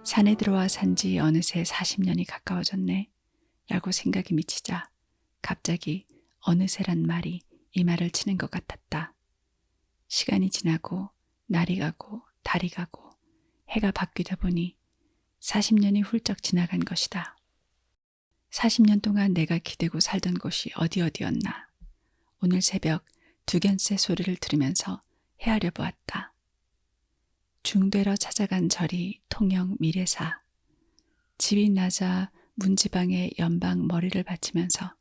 산에 들어와 산지 어느새 40년이 가까워졌네 라고 생각이 미치자 갑자기 어느새란 말이 이 말을 치는 것 같았다. 시간이 지나고 날이 가고 달이 가고 해가 바뀌다 보니 40년이 훌쩍 지나간 것이다. 40년 동안 내가 기대고 살던 곳이 어디였나. 오늘 새벽 두견새 소리를 들으면서 헤아려 보았다. 중되러 찾아간 절이 통영 미래사. 집이 낮아 문지방에 연방 머리를 받치면서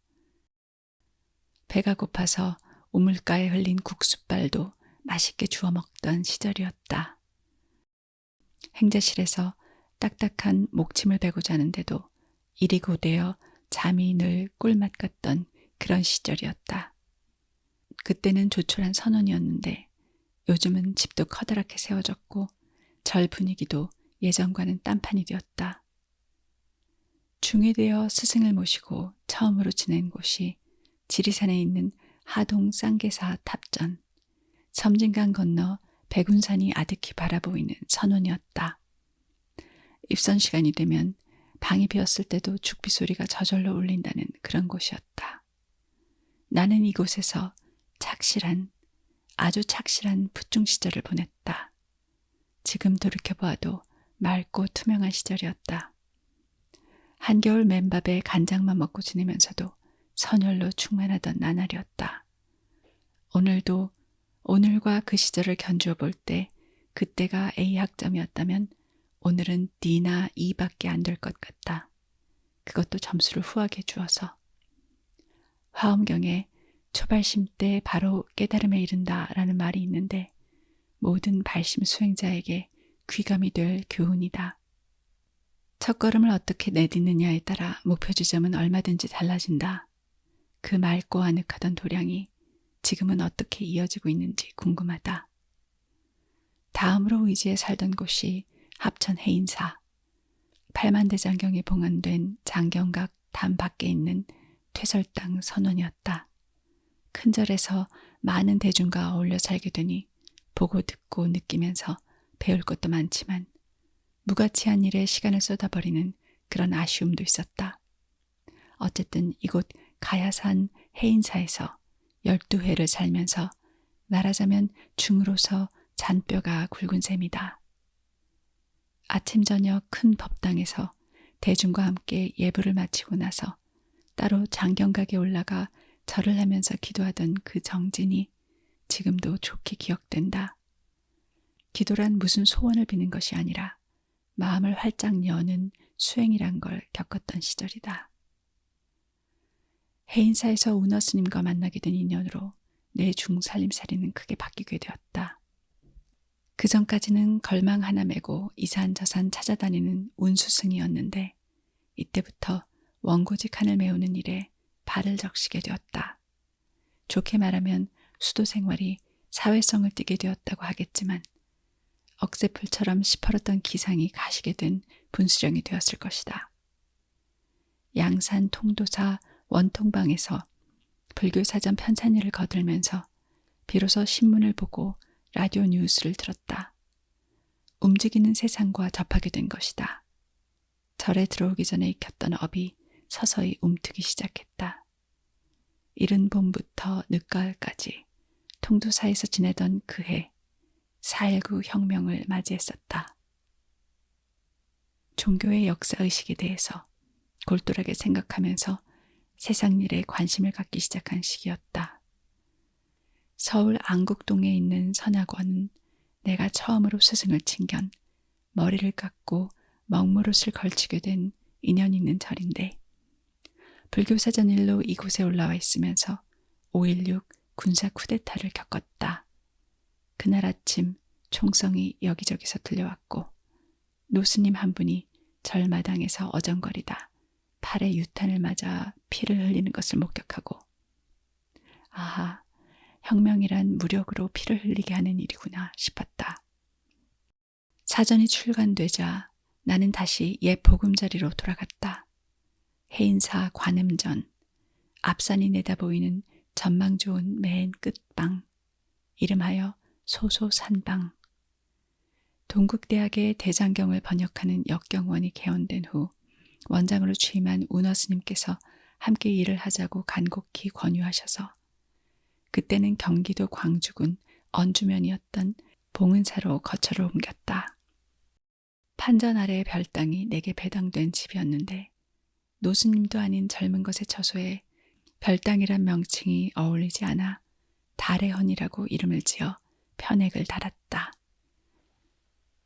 배가 고파서 우물가에 흘린 국수빨도 맛있게 주워 먹던 시절이었다. 행자실에서 딱딱한 목침을 베고 자는데도 이리 고되어 잠이 늘 꿀맛 같던 그런 시절이었다. 그때는 조촐한 선원이었는데 요즘은 집도 커다랗게 세워졌고 절 분위기도 예전과는 딴판이 되었다. 중이 되어 스승을 모시고 처음으로 지낸 곳이 지리산에 있는 하동 쌍계사 탑전, 섬진강 건너 백운산이 아득히 바라보이는 선원이었다. 입선 시간이 되면 방이 비었을 때도 죽비 소리가 저절로 울린다는 그런 곳이었다. 나는 이곳에서 아주 착실한 부중 시절을 보냈다. 지금 돌이켜보아도 맑고 투명한 시절이었다. 한겨울 맨밥에 간장만 먹고 지내면서도 선열로 충만하던 나날이었다. 오늘과 그 시절을 견주어 볼 때 그때가 A학점이었다면 오늘은 D나 E밖에 안 될 것 같다. 그것도 점수를 후하게 주어서. 화엄경에 초발심 때 바로 깨달음에 이른다라는 말이 있는데 모든 발심 수행자에게 귀감이 될 교훈이다. 첫걸음을 어떻게 내딛느냐에 따라 목표 지점은 얼마든지 달라진다. 그 맑고 아늑하던 도량이 지금은 어떻게 이어지고 있는지 궁금하다. 다음으로 의지에 살던 곳이 합천 해인사. 팔만대장경에 봉안된 장경각 담 밖에 있는 퇴설당 선원이었다. 큰 절에서 많은 대중과 어울려 살게 되니 보고 듣고 느끼면서 배울 것도 많지만 무가치한 일에 시간을 쏟아버리는 그런 아쉬움도 있었다. 어쨌든 이곳 가야산 해인사에서 12회를 살면서 말하자면 중으로서 잔뼈가 굵은 셈이다. 아침 저녁 큰 법당에서 대중과 함께 예불을 마치고 나서 따로 장경각에 올라가 절을 하면서 기도하던 그 정진이 지금도 좋게 기억된다. 기도란 무슨 소원을 비는 것이 아니라 마음을 활짝 여는 수행이란 걸 겪었던 시절이다. 해인사에서 운어 스님과 만나게 된 인연으로 내 중살림살이는 크게 바뀌게 되었다. 그 전까지는 걸망 하나 메고 이산저산 찾아다니는 운수승이었는데 이때부터 원고직 한을 메우는 일에 발을 적시게 되었다. 좋게 말하면 수도 생활이 사회성을 띠게 되었다고 하겠지만 억새풀처럼 시퍼렇던 기상이 가시게 된 분수령이 되었을 것이다. 양산 통도사 원통방에서 불교사전 편찬일을 거들면서 비로소 신문을 보고 라디오 뉴스를 들었다. 움직이는 세상과 접하게 된 것이다. 절에 들어오기 전에 익혔던 업이 서서히 움트기 시작했다. 이른 봄부터 늦가을까지 통도사에서 지내던 그해 4.19 혁명을 맞이했었다. 종교의 역사의식에 대해서 골똘하게 생각하면서 세상 일에 관심을 갖기 시작한 시기였다. 서울 안국동에 있는 선학원은 내가 처음으로 스승을 친견 머리를 깎고 먹무릇을 걸치게 된 인연 있는 절인데 불교사전 일로 이곳에 올라와 있으면서 5.16 군사 쿠데타를 겪었다. 그날 아침 총성이 여기저기서 들려왔고 노스님 한 분이 절마당에서 어정거리다 팔에 유탄을 맞아 피를 흘리는 것을 목격하고 아하, 혁명이란 무력으로 피를 흘리게 하는 일이구나 싶었다. 사전이 출간되자 나는 다시 옛 보금자리로 돌아갔다. 해인사 관음전, 앞산이 내다보이는 전망 좋은 맨 끝방, 이름하여 소소산방. 동국대학의 대장경을 번역하는 역경원이 개원된 후 원장으로 취임한 운어 스님께서 함께 일을 하자고 간곡히 권유하셔서 그때는 경기도 광주군 언주면이었던 봉은사로 거처를 옮겼다. 판전 아래의 별당이 내게 배당된 집이었는데 노스님도 아닌 젊은 것의 처소에 별당이란 명칭이 어울리지 않아 달의헌이라고 이름을 지어 편액을 달았다.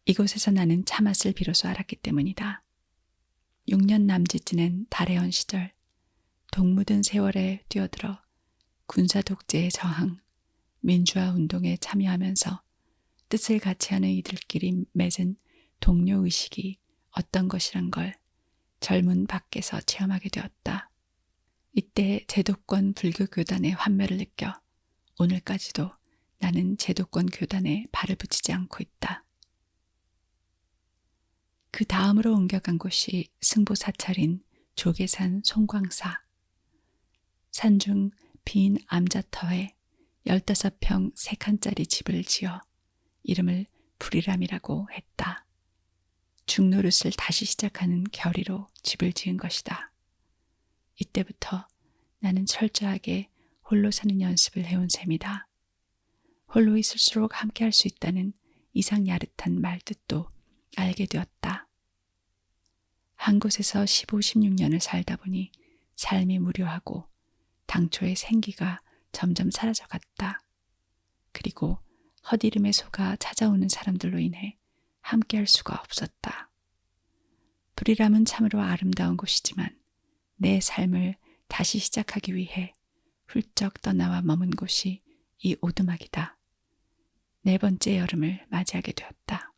이곳에서 나는 차맛을 비로소 알았기 때문이다. 6년 남짓 지낸 달의헌 시절 동무든 세월에 뛰어들어 군사 독재에 저항, 민주화 운동에 참여하면서 뜻을 같이 하는 이들끼리 맺은 동료 의식이 어떤 것이란 걸 젊은 밖에서 체험하게 되었다. 이때 제도권 불교 교단의 환멸을 느껴 오늘까지도 나는 제도권 교단에 발을 붙이지 않고 있다. 그 다음으로 옮겨간 곳이 승보사찰인 조계산 송광사. 산중 빈 암자터에 15평 3칸짜리 집을 지어 이름을 불이람이라고 했다. 중노릇을 다시 시작하는 결의로 집을 지은 것이다. 이때부터 나는 철저하게 홀로 사는 연습을 해온 셈이다. 홀로 있을수록 함께 할 수 있다는 이상 야릇한 말뜻도 알게 되었다. 한 곳에서 15, 16년을 살다 보니 삶이 무료하고 당초의 생기가 점점 사라져갔다. 그리고 헛이름에 속아 찾아오는 사람들로 인해 함께 할 수가 없었다. 불이람은 참으로 아름다운 곳이지만 내 삶을 다시 시작하기 위해 훌쩍 떠나와 머문 곳이 이 오두막이다. 4번째 여름을 맞이하게 되었다.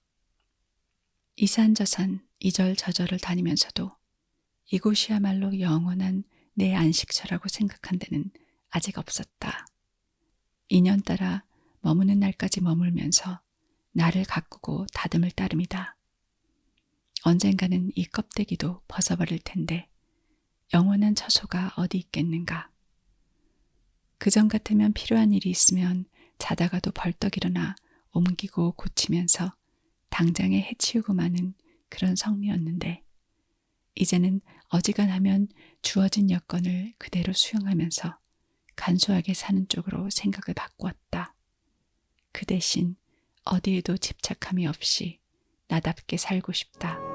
이산저산 이절저절을 다니면서도 이곳이야말로 영원한 내 안식처라고 생각한 데는 아직 없었다. 인연따라 머무는 날까지 머물면서 나를 가꾸고 다듬을 따름이다. 언젠가는 이 껍데기도 벗어버릴 텐데 영원한 처소가 어디 있겠는가. 그전 같으면 필요한 일이 있으면 자다가도 벌떡 일어나 옮기고 고치면서 당장에 해치우고 마는 그런 성미였는데 이제는 어지간하면 주어진 여건을 그대로 수용하면서 간소하게 사는 쪽으로 생각을 바꾸었다. 그 대신 어디에도 집착함이 없이 나답게 살고 싶다.